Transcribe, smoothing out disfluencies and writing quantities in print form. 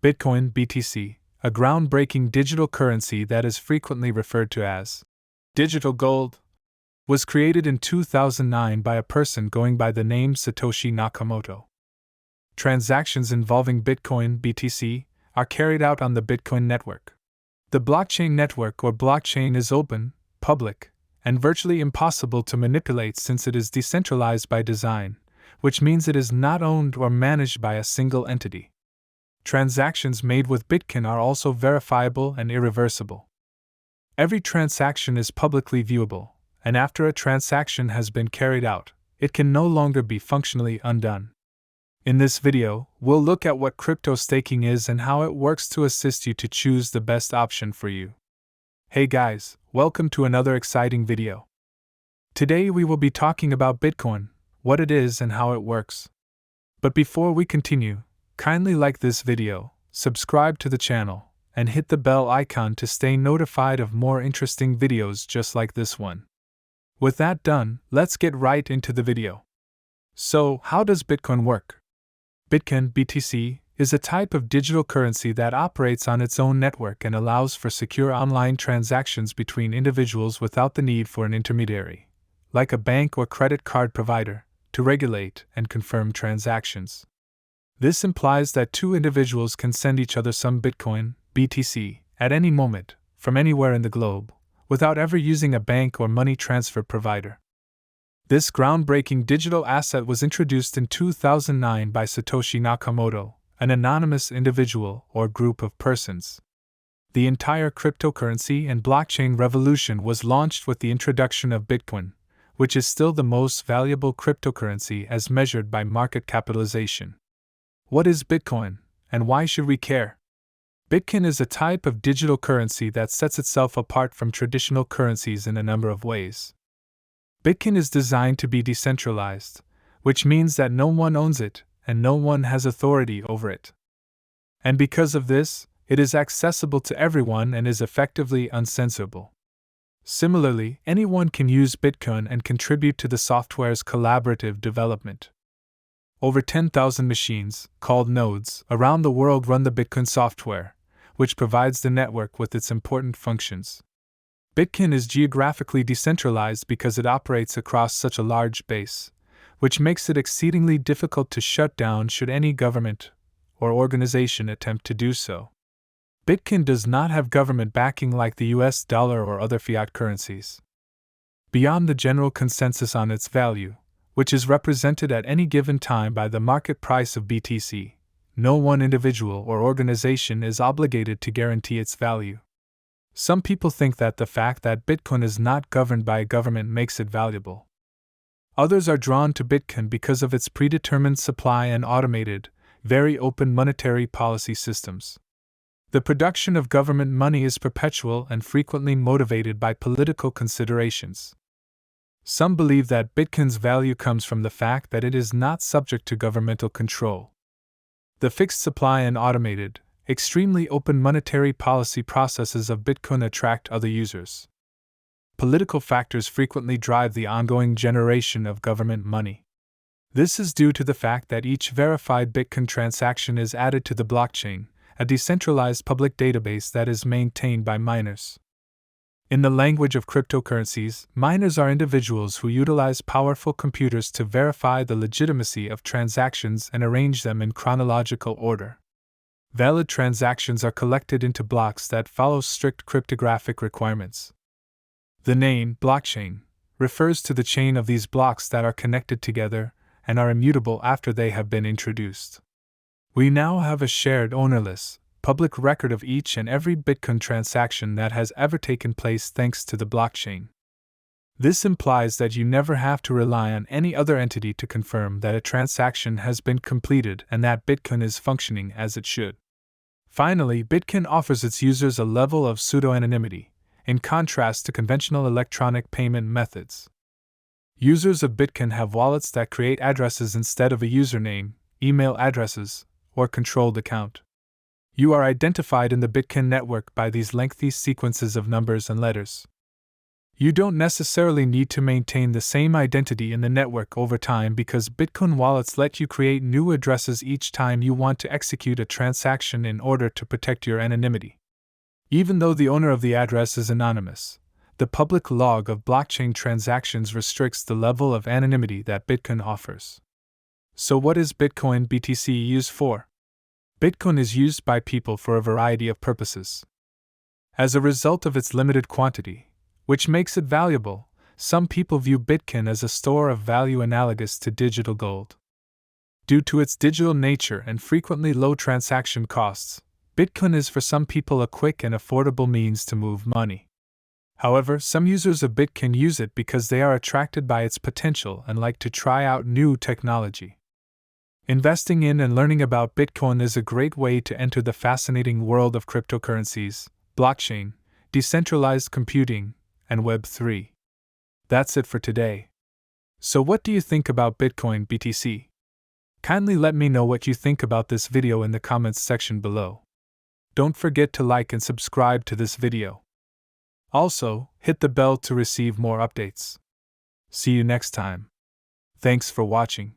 Bitcoin (BTC), a groundbreaking digital currency that is frequently referred to as digital gold, was created in 2009 by a person going by the name Satoshi Nakamoto. Transactions involving Bitcoin (BTC) are carried out on the Bitcoin network. The blockchain network or blockchain is open, public, and virtually impossible to manipulate since it is decentralized by design, which means it is not owned or managed by a single entity. Transactions made with Bitcoin are also verifiable and irreversible. Every transaction is publicly viewable, and after a transaction has been carried out, it can no longer be functionally undone. In this video, we'll look at what crypto staking is and how it works to assist you to choose the best option for you. Hey guys, welcome to another exciting video. Today we will be talking about Bitcoin, what it is and how it works. But before we continue, kindly like this video, subscribe to the channel, and hit the bell icon to stay notified of more interesting videos just like this one. With that done, let's get right into the video. So, how does Bitcoin work? Bitcoin (BTC) is a type of digital currency that operates on its own network and allows for secure online transactions between individuals without the need for an intermediary, like a bank or credit card provider, to regulate and confirm transactions. This implies that two individuals can send each other some Bitcoin (BTC) at any moment, from anywhere in the globe, without ever using a bank or money transfer provider. This groundbreaking digital asset was introduced in 2009 by Satoshi Nakamoto, an anonymous individual or group of persons. The entire cryptocurrency and blockchain revolution was launched with the introduction of Bitcoin, which is still the most valuable cryptocurrency as measured by market capitalization. What is Bitcoin, and why should we care? Bitcoin is a type of digital currency that sets itself apart from traditional currencies in a number of ways. Bitcoin is designed to be decentralized, which means that no one owns it and no one has authority over it. And because of this, it is accessible to everyone and is effectively uncensorable. Similarly, anyone can use Bitcoin and contribute to the software's collaborative development. Over 10,000 machines, called nodes, around the world run the Bitcoin software, which provides the network with its important functions. Bitcoin is geographically decentralized because it operates across such a large base, which makes it exceedingly difficult to shut down should any government or organization attempt to do so. Bitcoin does not have government backing like the US dollar or other fiat currencies. Beyond the general consensus on its value, which is represented at any given time by the market price of BTC, no one individual or organization is obligated to guarantee its value. Some people think that the fact that Bitcoin is not governed by a government makes it valuable. Others are drawn to Bitcoin because of its predetermined supply and automated, very open monetary policy systems. The production of government money is perpetual and frequently motivated by political considerations. Some believe that Bitcoin's value comes from the fact that it is not subject to governmental control. The fixed supply and automated, extremely open monetary policy processes of Bitcoin attract other users. Political factors frequently drive the ongoing generation of government money. This is due to the fact that each verified Bitcoin transaction is added to the blockchain, a decentralized public database that is maintained by miners. In the language of cryptocurrencies, miners are individuals who utilize powerful computers to verify the legitimacy of transactions and arrange them in chronological order. Valid transactions are collected into blocks that follow strict cryptographic requirements. The name blockchain refers to the chain of these blocks that are connected together and are immutable after they have been introduced. We now have a shared ownerless, public record of each and every Bitcoin transaction that has ever taken place thanks to the blockchain. This implies that you never have to rely on any other entity to confirm that a transaction has been completed and that Bitcoin is functioning as it should. Finally, Bitcoin offers its users a level of pseudo-anonymity, in contrast to conventional electronic payment methods. Users of Bitcoin have wallets that create addresses instead of a username, email addresses, or controlled account. You are identified in the Bitcoin network by these lengthy sequences of numbers and letters. You don't necessarily need to maintain the same identity in the network over time because Bitcoin wallets let you create new addresses each time you want to execute a transaction in order to protect your anonymity. Even though the owner of the address is anonymous, the public log of blockchain transactions restricts the level of anonymity that Bitcoin offers. So what is Bitcoin BTC used for? Bitcoin is used by people for a variety of purposes. As a result of its limited quantity, which makes it valuable, some people view Bitcoin as a store of value analogous to digital gold. Due to its digital nature and frequently low transaction costs, Bitcoin is for some people a quick and affordable means to move money. However, some users of Bitcoin use it because they are attracted by its potential and like to try out new technology. Investing in and learning about Bitcoin is a great way to enter the fascinating world of cryptocurrencies, blockchain, decentralized computing, and Web3. That's it for today. So what do you think about Bitcoin BTC? Kindly let me know what you think about this video in the comments section below. Don't forget to like and subscribe to this video. Also, hit the bell to receive more updates. See you next time. Thanks for watching.